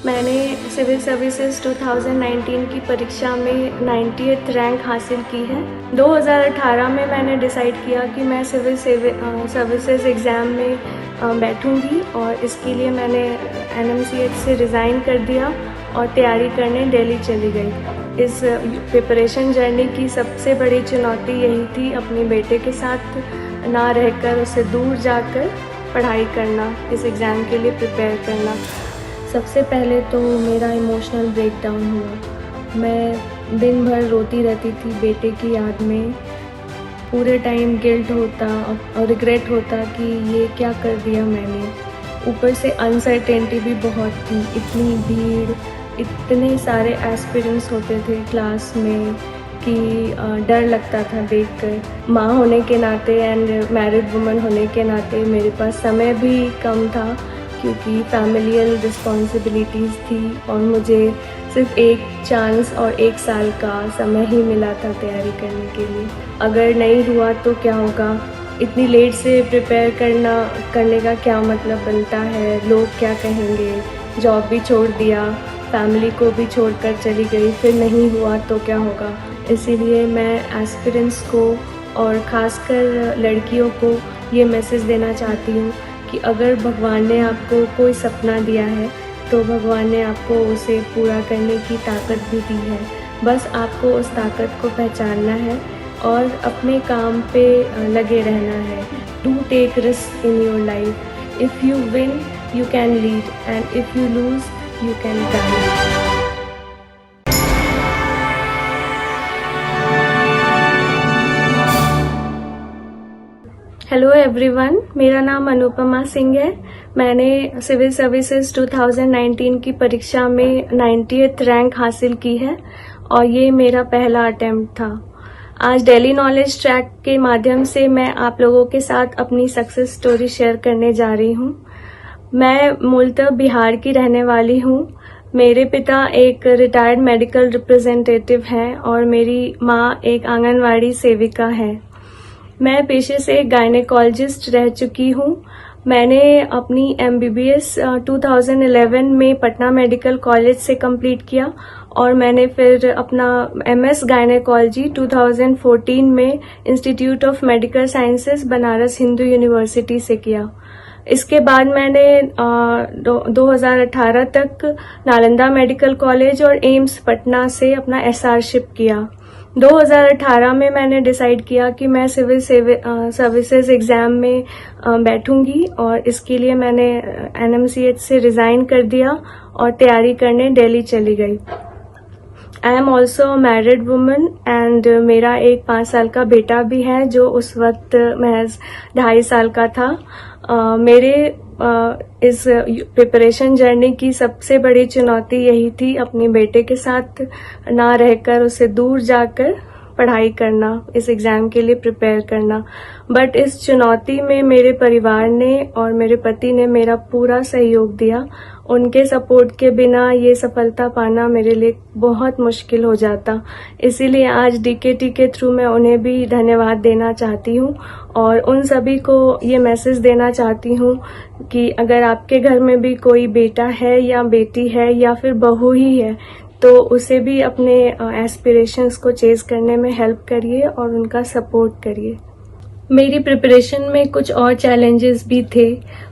मैंने civil services 2019 की परीक्षा में 90th रैंक हासिल की है। 2018 में मैंने डिसाइड किया कि मैं सिविल सर्विसेज एग्ज़ाम में बैठूंगी और इसके लिए मैंने NMCH से रिज़ाइन कर दिया और तैयारी करने दिल्ली चली गई। इस प्रिपरेशन जर्नी की सबसे बड़ी चुनौती यही थी अपने बेटे के साथ ना रहकर उसे दूर जाकर पढ़ाई करना, इस एग्ज़ाम के लिए प्रिपेयर करना। सबसे पहले तो मेरा इमोशनल ब्रेकडाउन हुआ। मैं दिन भर रोती रहती थी बेटे की याद में। पूरे टाइम गिल्ट होता और रिग्रेट होता कि ये क्या कर दिया मैंने। ऊपर से अनसर्टेनिटी भी बहुत थी, इतनी भीड़, इतने सारे एस्पिरेंट्स होते थे क्लास में कि डर लगता था देखकर। माँ होने के नाते एंड मैरिड वुमन होने के नाते मेरे पास समय भी कम था क्योंकि फैमिलियल रिस्पॉन्सिबिलिटीज़ थी और मुझे सिर्फ एक चांस और 1 साल का समय ही मिला था तैयारी करने के लिए। अगर नहीं हुआ तो क्या होगा, इतनी लेट से प्रिपेयर करने का क्या मतलब बनता है, लोग क्या कहेंगे। जॉब भी छोड़ दिया, फैमिली को भी छोड़कर चली गई, फिर नहीं हुआ तो क्या होगा। इसीलिए मैं एस्पिरेंट्स को और ख़ासकर लड़कियों को ये मैसेज देना चाहती हूँ कि अगर भगवान ने आपको कोई सपना दिया है तो भगवान ने आपको उसे पूरा करने की ताकत भी दी है। बस आपको उस ताकत को पहचानना है और अपने काम पे लगे रहना है। Do take risk in your life. If you win you can lead and if you lose you can guide. Hello everyone, मेरा नाम अनुपमा सिंह है। मैंने सिविल सर्विसेज 2019 की परीक्षा में 90th रैंक हासिल की है और ये मेरा पहला अटेम्प्ट था। आज डेली नॉलेज ट्रैक के माध्यम से मैं आप लोगों के साथ अपनी सक्सेस स्टोरी शेयर करने जा रही हूँ। मैं मूलतः बिहार की रहने वाली हूँ। मेरे पिता एक रिटायर्ड मेडिकल रिप्रेजेंटेटिव हैं और मेरी माँ एक आंगनवाड़ी सेविका है। मैं पेशे से गायनेकोलॉजिस्ट रह चुकी हूँ। मैंने अपनी MBBS 2011 में पटना मेडिकल कॉलेज से कंप्लीट किया और मैंने फिर अपना MS गायनेकोलॉजी 2014 में institute of medical sciences Banaras Hindu university से किया। इसके बाद मैंने 2018 तक नालंदा मेडिकल कॉलेज और एम्स पटना से अपना SRशिप किया। 2018 में मैंने डिसाइड किया कि मैं सिविल सर्विसेज एग्ज़ाम में बैठूंगी और इसके लिए मैंने NMCH से रिज़ाइन कर दिया और तैयारी करने दिल्ली चली गई। I am also married woman and मेरा एक 5 साल का बेटा भी है जो उस वक्त महज 2.5 साल का था। मेरे इस प्रिपरेशन जर्नी की सबसे बड़ी चुनौती यही थी अपने बेटे के साथ ना रहकर उसे दूर जाकर पढ़ाई करना, इस एग्ज़ाम के लिए प्रिपेयर करना। बट इस चुनौती में मेरे परिवार ने और मेरे पति ने मेरा पूरा सहयोग दिया। उनके सपोर्ट के बिना ये सफलता पाना मेरे लिए बहुत मुश्किल हो जाता। इसीलिए आज DKT के थ्रू मैं उन्हें भी धन्यवाद देना चाहती हूँ और उन सभी को ये मैसेज देना चाहती हूँ कि अगर आपके घर में भी कोई बेटा है या बेटी है या फिर बहू ही है तो उसे भी अपने एस्पिरेशंस को चेज करने में हेल्प करिए और उनका सपोर्ट करिए। मेरी प्रिपरेशन में कुछ और चैलेंजेस भी थे।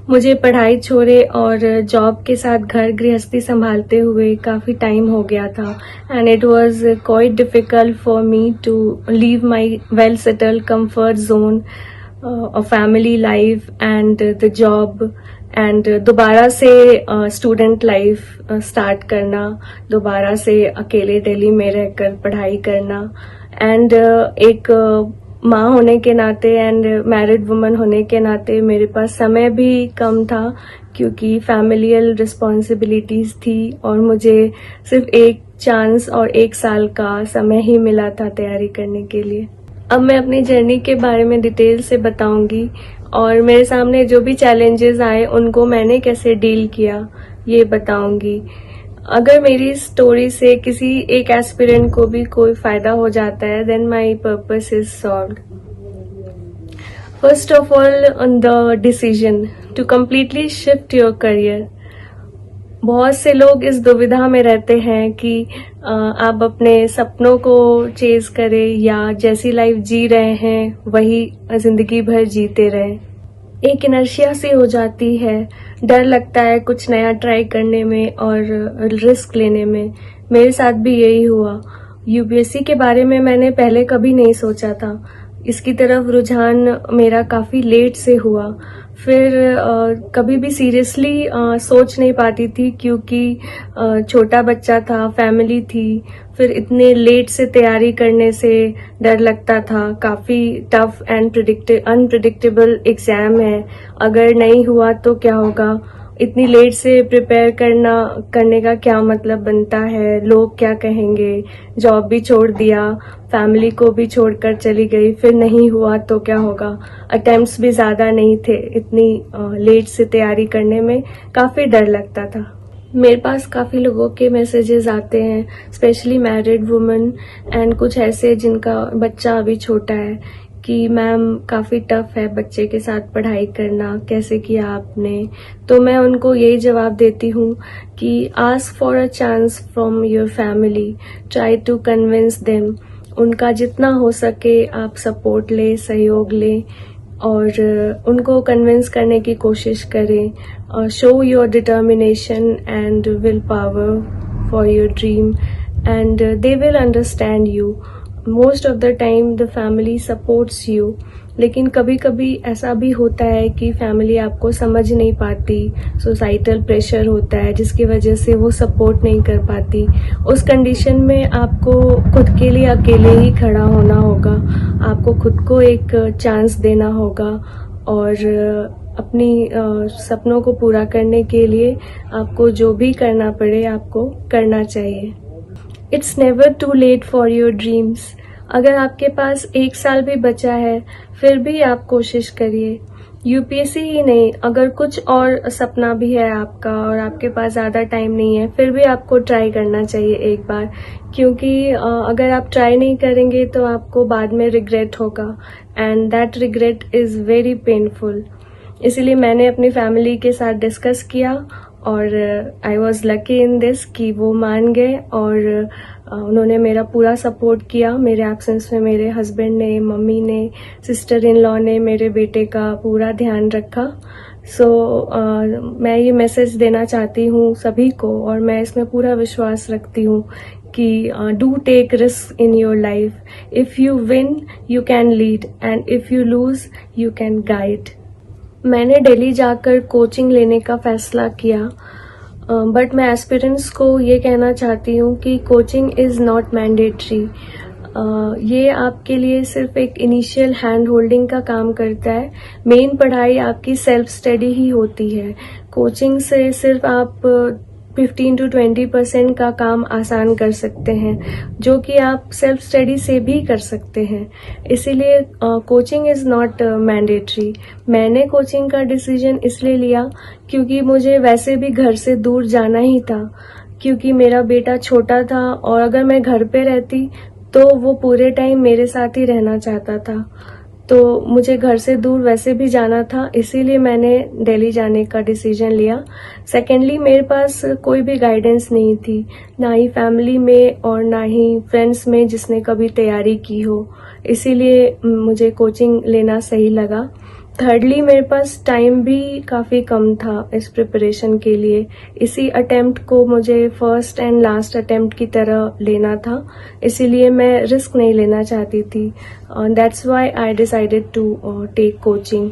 मुझे पढ़ाई छोड़े और जॉब के साथ घर गृहस्थी संभालते हुए काफ़ी टाइम हो गया था and it was quite difficult for me to leave my well settled comfort zone of family life and the job and दोबारा से स्टूडेंट लाइफ स्टार्ट करना, दोबारा से अकेले दिल्ली में रहकर पढ़ाई करना एंड एक माँ होने के नाते एंड मैरिड वुमन होने के नाते मेरे पास समय भी कम था क्योंकि फैमिलियल रिस्पॉन्सिबिलिटीज़ थी और मुझे सिर्फ एक चांस और 1 साल का समय ही मिला था तैयारी करने के लिए। अब मैं अपनी जर्नी के बारे में डिटेल से बताऊंगी और मेरे सामने जो भी चैलेंजेस आए उनको मैंने कैसे डील किया ये बताऊंगी। अगर मेरी स्टोरी से किसी एक एस्पिरेंट को भी कोई फायदा हो जाता है then my purpose is solved. First of all, on the decision to completely shift your career. बहुत से लोग इस दुविधा में रहते हैं कि आप अपने सपनों को चेज करें या जैसी लाइफ जी रहे हैं वही जिंदगी भर जीते रहें। एक इनर्शिया सी हो जाती है, डर लगता है कुछ नया ट्राई करने में और रिस्क लेने में। मेरे साथ भी यही हुआ। यूपीएससी के बारे में मैंने पहले कभी नहीं सोचा था। इसकी तरफ रुझान मेरा काफ़ी लेट से हुआ। फिर कभी भी सीरियसली सोच नहीं पाती थी क्योंकि छोटा बच्चा था, फैमिली थी। फिर इतने लेट से तैयारी करने से डर लगता था। काफ़ी टफ एंड अनप्रिडिक्टेबल एग्ज़ाम है। अगर नहीं हुआ तो क्या होगा? इतनी लेट से प्रिपेयर करने का क्या मतलब बनता है? लोग क्या कहेंगे? जॉब भी छोड़ दिया, फैमिली को भी छोड़कर चली गई, फिर नहीं हुआ तो क्या होगा? अटेम्प्ट्स भी ज़्यादा नहीं थे। इतनी लेट से तैयारी करने में काफ़ी डर लगता था। मेरे पास काफ़ी लोगों के मैसेजेस आते हैं, स्पेशली मैरिड वुमेन एंड कुछ ऐसे जिनका बच्चा अभी छोटा है, कि मैम काफ़ी टफ है बच्चे के साथ पढ़ाई करना, कैसे किया आपने? तो मैं उनको यही जवाब देती हूँ कि ask for a chance from your family, try to convince them. उनका जितना हो सके आप सपोर्ट लें, सहयोग लें और उनको कन्विंस करने की कोशिश करें। Show your determination and will power for your dream and they will understand you. Most of the time the family supports you, लेकिन कभी कभी ऐसा भी होता है कि फैमिली आपको समझ नहीं पाती, सोसाइटल प्रेशर होता है जिसकी वजह से वो सपोर्ट नहीं कर पाती। उस कंडीशन में आपको खुद के लिए अकेले ही खड़ा होना होगा। आपको खुद को एक चांस देना होगा और अपनी सपनों को पूरा करने के लिए आपको जो भी करना पड़े आपको करना चाहिए। It's never too late for your dreams. अगर आपके पास 1 साल भी बचा है फिर भी आप कोशिश करिए। यूपीएससी ही नहीं, अगर कुछ और सपना भी है आपका और आपके पास ज़्यादा टाइम नहीं है फिर भी आपको ट्राई करना चाहिए एक बार, क्योंकि अगर आप ट्राई नहीं करेंगे तो आपको बाद में रिग्रेट होगा and that regret is very painful. इसीलिए मैंने अपनी फैमिली के साथ डिस्कस किया और I was lucky in this कि वो मान गए और उन्होंने मेरा पूरा सपोर्ट किया। मेरे एब्सेंस में मेरे हस्बैंड ने, मम्मी ने, सिस्टर इन लॉ ने मेरे बेटे का पूरा ध्यान रखा। मैं ये मैसेज देना चाहती हूँ सभी को और मैं इसमें पूरा विश्वास रखती हूँ कि do take risk in your life. If you win you can lead and if you lose you can guide. मैंने दिल्ली जाकर कोचिंग लेने का फैसला किया, बट मैं एस्पिरेंट्स को ये कहना चाहती हूँ कि कोचिंग इज़ नॉट मैंडेटरी। ये आपके लिए सिर्फ एक इनिशियल हैंड होल्डिंग का काम करता है। मेन पढ़ाई आपकी सेल्फ स्टडी ही होती है। कोचिंग से सिर्फ आप 15 to 20% का काम आसान कर सकते हैं, जो कि आप सेल्फ स्टडी से भी कर सकते हैं। इसीलिए कोचिंग इज़ नॉट मैंडेटरी। मैंने कोचिंग का डिसीजन इसलिए लिया क्योंकि मुझे वैसे भी घर से दूर जाना ही था, क्योंकि मेरा बेटा छोटा था और अगर मैं घर पे रहती तो वो पूरे टाइम मेरे साथ ही रहना चाहता था। तो मुझे घर से दूर वैसे भी जाना था, इसीलिए मैंने दिल्ली जाने का डिसीजन लिया। सेकेंडली, मेरे पास कोई भी गाइडेंस नहीं थी, ना ही फैमिली में और ना ही फ्रेंड्स में जिसने कभी तैयारी की हो, इसीलिए मुझे कोचिंग लेना सही लगा। थर्डली, मेरे पास टाइम भी काफ़ी कम था इस प्रिपरेशन के लिए। इसी अटेम्प्ट को मुझे फर्स्ट एंड लास्ट अटेम्प्ट की तरह लेना था, इसीलिए मैं रिस्क नहीं लेना चाहती थी। That's why I decided to take coaching.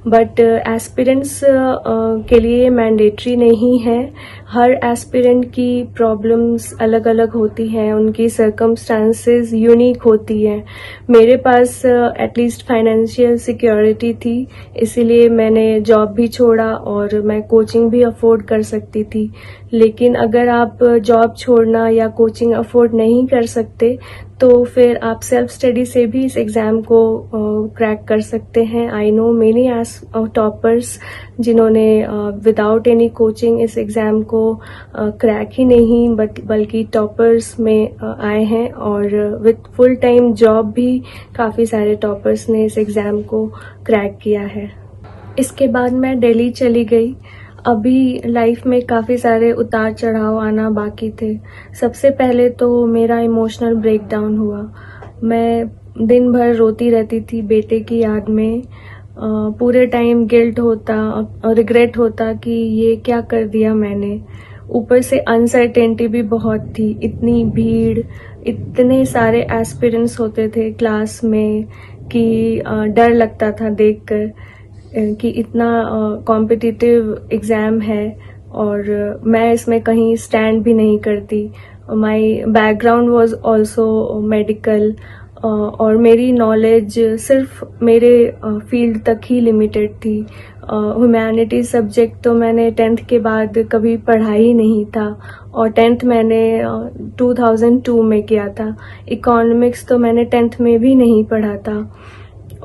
But aspirants के लिए मैंडेटरी नहीं है। हर एस्पिरेंट की प्रॉब्लम्स अलग अलग होती हैं, उनकी सर्कमस्टांसेस यूनिक होती हैं। मेरे पास एटलीस्ट फाइनेंशियल सिक्योरिटी थी, इसीलिए मैंने जॉब भी छोड़ा और मैं कोचिंग भी अफोर्ड कर सकती थी। लेकिन अगर आप जॉब छोड़ना या कोचिंग अफोर्ड नहीं कर सकते तो फिर आप सेल्फ स्टडी से भी इस एग्ज़ाम को क्रैक कर सकते हैं। आई नो मेनी टॉपर्स जिन्होंने विदाउट एनी कोचिंग इस एग्ज़ाम को क्रैक ही नहीं बल्कि टॉपर्स में आए हैं और विथ फुल टाइम जॉब भी काफ़ी सारे टॉपर्स ने इस एग्ज़ाम को क्रैक किया है। इसके बाद मैं दिल्ली चली गई। अभी लाइफ में काफ़ी सारे उतार चढ़ाव आना बाकी थे। सबसे पहले तो मेरा इमोशनल ब्रेकडाउन हुआ। मैं दिन भर रोती रहती थी बेटे की याद में। पूरे टाइम गिल्ट होता और रिग्रेट होता कि ये क्या कर दिया मैंने। ऊपर से अनसर्टेनिटी भी बहुत थी, इतनी भीड़, इतने सारे एस्पिरेंट्स होते थे क्लास में कि डर लगता था देखकर कि इतना कॉम्पिटिटिव एग्ज़ाम है और मैं इसमें कहीं स्टैंड भी नहीं करती। My background was also medical और मेरी नॉलेज सिर्फ मेरे फील्ड तक ही लिमिटेड थी। ह्यूमैनिटीज सब्जेक्ट तो मैंने 10th के बाद कभी पढ़ा ही नहीं था और 10th मैंने 2002 में किया था। इकोनॉमिक्स तो मैंने 10th में भी नहीं पढ़ा था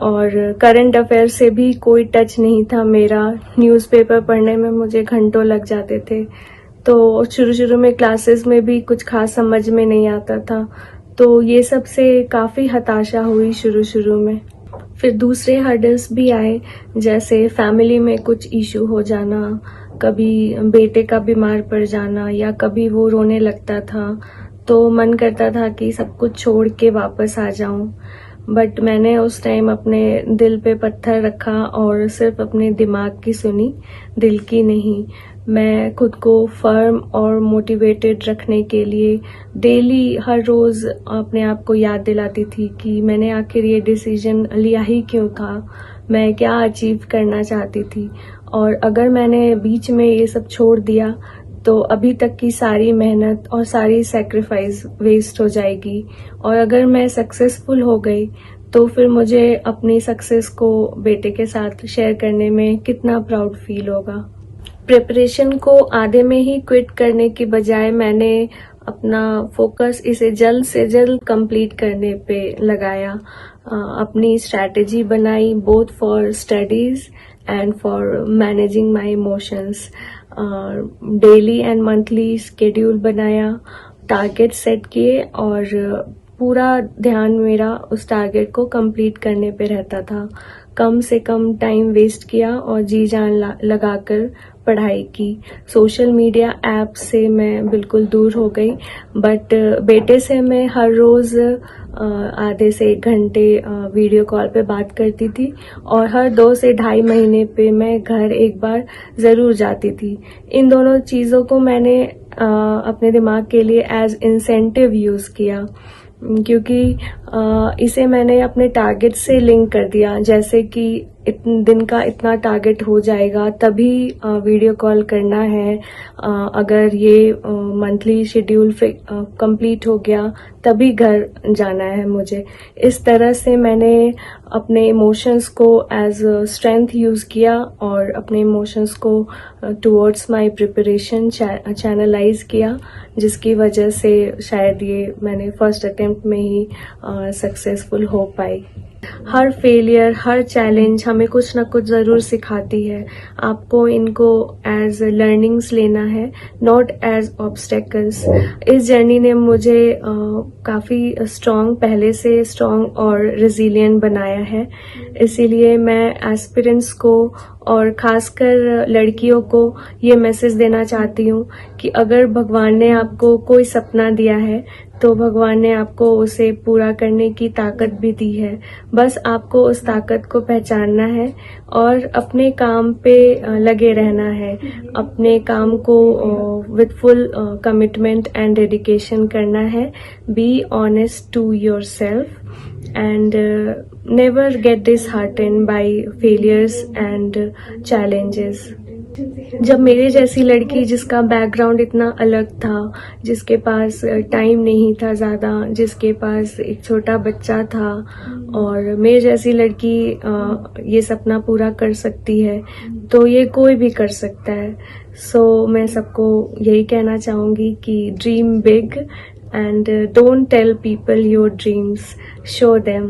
और करंट अफेयर से भी कोई टच नहीं था मेरा। न्यूज़पेपर पढ़ने में मुझे घंटों लग जाते थे। तो शुरू में क्लासेस में भी कुछ खास समझ में नहीं आता था। तो ये सब से काफ़ी हताशा हुई शुरू में। फिर दूसरे हर्डल्स भी आए, जैसे फैमिली में कुछ इशू हो जाना, कभी बेटे का बीमार पड़ जाना या कभी वो रोने लगता था तो मन करता था कि सब कुछ छोड़ के वापस आ जाऊं। बट मैंने उस टाइम अपने दिल पे पत्थर रखा और सिर्फ अपने दिमाग की सुनी, दिल की नहीं। मैं खुद को फर्म और मोटिवेटेड रखने के लिए डेली हर रोज़ अपने आप को याद दिलाती थी कि मैंने आखिर ये डिसीजन लिया ही क्यों था, मैं क्या अचीव करना चाहती थी और अगर मैंने बीच में ये सब छोड़ दिया तो अभी तक की सारी मेहनत और सारी सैक्रिफाइस वेस्ट हो जाएगी और अगर मैं सक्सेसफुल हो गई तो फिर मुझे अपनी सक्सेस को बेटे के साथ शेयर करने में कितना प्राउड फील होगा। प्रिपरेशन को आधे में ही क्विट करने की बजाय मैंने अपना फोकस इसे जल्द से जल्द कंप्लीट करने पे लगाया। अपनी स्ट्रैटेजी बनाई both for studies and for managing my emotions. Daily and monthly schedule बनाया, टारगेट सेट किए और पूरा ध्यान मेरा उस टारगेट को कंप्लीट करने पे रहता था। कम से कम टाइम वेस्ट किया और जी जान लगाकर पढ़ाई की। सोशल मीडिया ऐप से मैं बिल्कुल दूर हो गई, बट बेटे से मैं हर रोज़ आधे से 1 घंटे वीडियो कॉल पे बात करती थी और हर 2 से ढाई महीने पे मैं घर एक बार ज़रूर जाती थी। इन दोनों चीज़ों को मैंने अपने दिमाग के लिए एज इंसेंटिव यूज़ किया, क्योंकि इसे मैंने अपने टारगेट से लिंक कर दिया, जैसे कि इतने दिन का इतना टारगेट हो जाएगा तभी वीडियो कॉल करना है, अगर ये मंथली शेड्यूल कंप्लीट हो गया तभी घर जाना है मुझे। इस तरह से मैंने अपने इमोशंस को एज स्ट्रेंथ यूज़ किया और अपने इमोशंस को टुवर्ड्स माय प्रिपरेशन चैनलाइज किया, जिसकी वजह से शायद ये मैंने फर्स्ट अटेम्प्ट में ही सक्सेसफुल हो पाई। हर फेलियर, हर चैलेंज हमें कुछ ना कुछ ज़रूर सिखाती है। आपको इनको एज लर्निंग्स लेना है, नॉट एज ऑब्स्टेकल्स। इस जर्नी ने मुझे काफ़ी स्ट्रॉन्ग, पहले से स्ट्रॉन्ग और रिजिलियंट बनाया है। इसीलिए मैं एस्पिरेंट्स को और खासकर लड़कियों को ये मैसेज देना चाहती हूँ कि अगर भगवान ने आपको कोई सपना दिया है तो भगवान ने आपको उसे पूरा करने की ताकत भी दी है। बस आपको उस ताकत को पहचानना है और अपने काम पे लगे रहना है। अपने काम को with full commitment and dedication करना है। Be honest to yourself and never get disheartened by failures and challenges. जब मेरे जैसी लड़की जिसका बैकग्राउंड इतना अलग था, जिसके पास टाइम नहीं था ज़्यादा, जिसके पास एक छोटा बच्चा था और मेरे जैसी लड़की ये सपना पूरा कर सकती है तो ये कोई भी कर सकता है। सो मैं सबको यही कहना चाहूँगी कि dream big and don't tell people your dreams, show them.